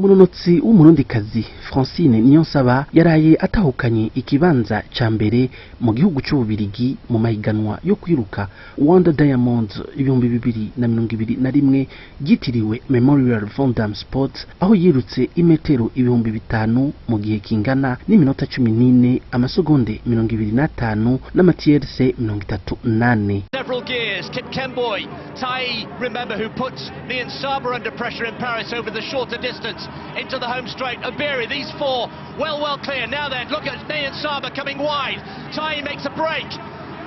umunonotsi w'umurundikazi Francine Niyonsaba yaraye atahukanye ikibanza ca mbere mu gihugu c'Ububirigi mu mahiganwa yo kwiruka Wonder Diamonds 2021 ryitiriwe Memorial Vandam Sport, aho yirutse imetero 5000 mu gihe kingana n'iminota 14 amasegonde 25 n'amatierse 38. Several gears. Kip Kemboy, Tai, remember, who puts Niyonsaba under pressure in Paris over the shorter distance into the home straight. Obiri, these four well clear. Now then, look at Niyonsaba coming wide. Tai makes a break.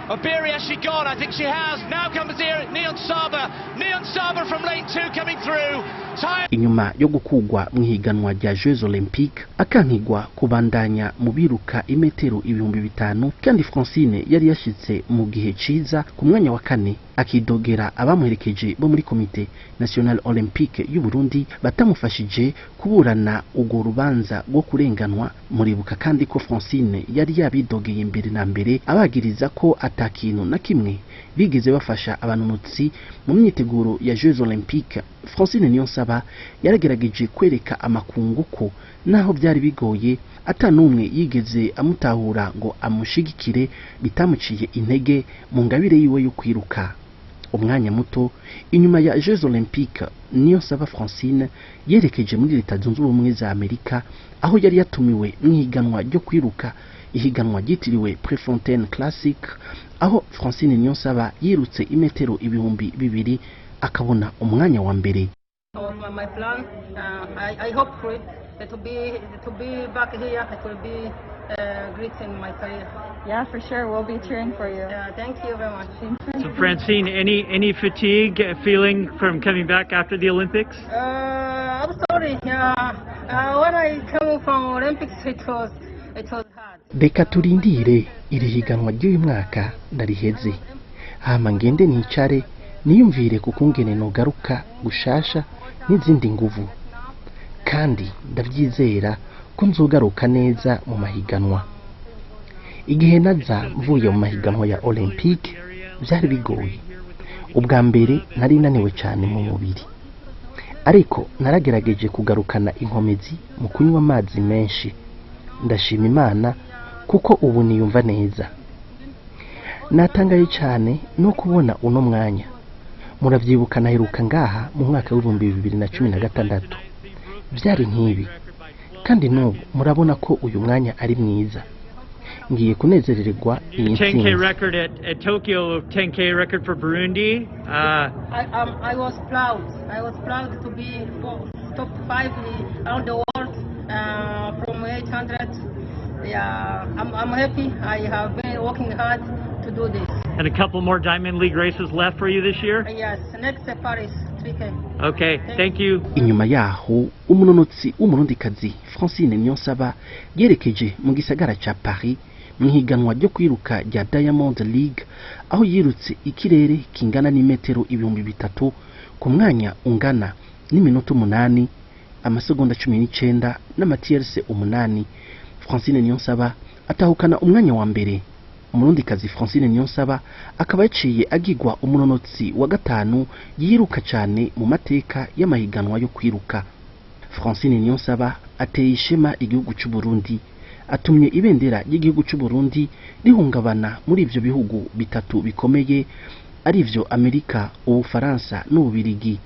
Obiri, has she gone? I think she has. Now comes here Niyonsaba. Niyonsaba from lane 2 coming through. Inyuma yo gukugwa mu higanwa rya Jeux Olympiques akankigwa kubandanya mu biruka imetero 5000, kandi Francine yari yashitse mu gihe ciza ku mwanya wa kane, akidogera abamuherekeje bo muri Komite National Olympique y'u Burundi batamufashije kuburana ugo rubanza rwo kurenganwa. Muribuka kandi ko Francine yari yabidogeye imbere na mbere abagiriza ko atakintu na kimwe bigeze bafasha abanonotsi mu myiteguro ya Jeux Olympiques. Francine Niyonsaba yaragerageje kwereka amakungu ko naho byari bigoye atanumwe yigeze amutahura ngo amushigikire, bitamuciye intege mu ngabire yiwe yo kwiruka. Umwanya muto inyuma ya Jeux Olympiques, Niyonsaba Francine yerekeje muri Leta Zunze Ubumwe za Amerika, aho yari yatumiwe mu higanwa ryo kwiruka, ihiganwa ryitiriwe Prefontaine Classic, aho Francine Niyonsaba yirutse imetero 2000 akabona umwanya wa mbere. My plan, I hope for it to be back here. It will be great in my career. Yeah, for sure. We'll be cheering for you. Thank you very much. So Francine, any fatigue feeling from coming back after the Olympics? I'm sorry. When I came from Olympics, it was hard. Reka turindire iri higanwa ry'uyu mwaka ndariheze, hama ngende nicare niyumvire kukungene nogaruka gushasha n'izindi nguvu, kandi ndavyizera ko nzogaruka neza mu mahiganwa. Igihe naza mvuye mu mahiganwa ya Olympique byari bigoye. Ubwa mbere nari naniwe cyane mu mubiri, ariko naragerageje kugarukana inkomezi mu kunywa amazi menshi. Ndashima Imana kuko ubu niyumva neza. Natangaye cyane no kubona uno mwanya. Muravyibuka naheruka ngaha mu mwaka w'2016 byari nkibi, kandi n'ubu murabona ko uyu mwanya ari mwiza. Ngiye kunezererwa iyi ntsinzi. 10K record at Tokyo, 10K record for Burundi. I was proud to be top 5 around the world from 800. Yeah, I'm happy. I have been working hard to do this. And a couple more Diamond League races left for you this year? Yes, next Paris 3K. Okay, thank you. Inyuma yaho umunonotsi w'umurundikazi Francine Niyonsaba yerekeje mu gisagara ca Paris mu higanwa ryo kwiruka rya Diamond League, aho yirutse ikirere kingana n'imetero 3000 ku mwanya ungana n'iminota 8 amasegonda 19 n'amatierse 8. Francine Niyonsaba atahukana umwanya wa mbere. Umurundikazi Francine Niyonsaba akaba yaciye agigwa umunonotsi wa gatanu yiruka cyane mu mateka y'amahiganwa yo kwiruka. Francine Niyonsaba ateye ishema igihugu cy'u Burundi, atumye ibendera y'igihugu cy'u Burundi rihungabana muri ivyo bihugu bitatu bikomeye, ari ivyo Amerika, Ubufaransa n'Ububirigi.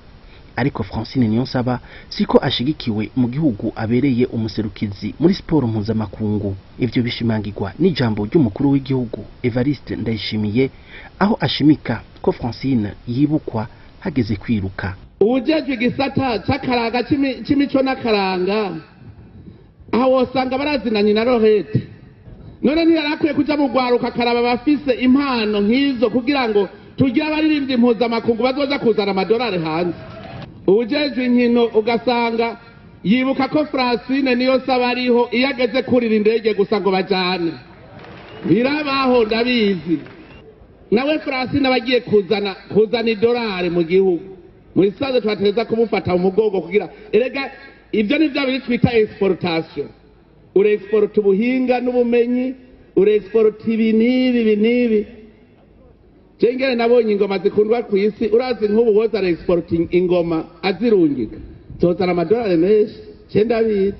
Ariko Francine Niyonsaba siko ashigikiwe mu gihugu abereye umuserukizi muri sport mpuzamakungu. Ivyo bishimangirwa n'ijambo ry'umukuru w'igihugu Evariste Ndayishimiye, aho ashimika ko Francine yibukwa hageze kwiruka. Ubujejwe igisata c'akaranga c'imico n'akaranga aho wosanga barazinanye na Rohete. None ntiyarakwiye kuja mu rwaruka akaraba bafise impano nk'izo kugira ngo tugire abaririmbyi mpuzamakungu bazoja kuzana amadolari hanze. Ubujejwe inkino ugasanga yibuka ko Francine Niyonsaba ariho iyo ageze kurira indege gusa ngo bajane. Birabaho ndabizi. Nawe Francine abagiye kuzana idolari mu gihugu. Muri saze twatereza kumufata mu mugongo kugira erega ibyo ni bya biri twita exportation. Ure export ubuhinga n'ubumenyi, ure export ibinibi. Jengere nabonye ingoma zikundwa ku isi, urazi nk'ubu woza exporting ingoma azirungika. Zozana amadolari menshi. je ndabizi.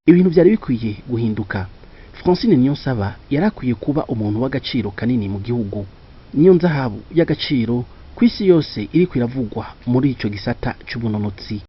Ibintu byari bikwiye guhinduka. Francine Niyonsaba yarakwiye kuba umuntu w'agaciro kanini mu gihugu. Niyo nzahabu y'agaciro kw'isi yose iri kwiravugwa muri ico gisata c'ubunonotsi.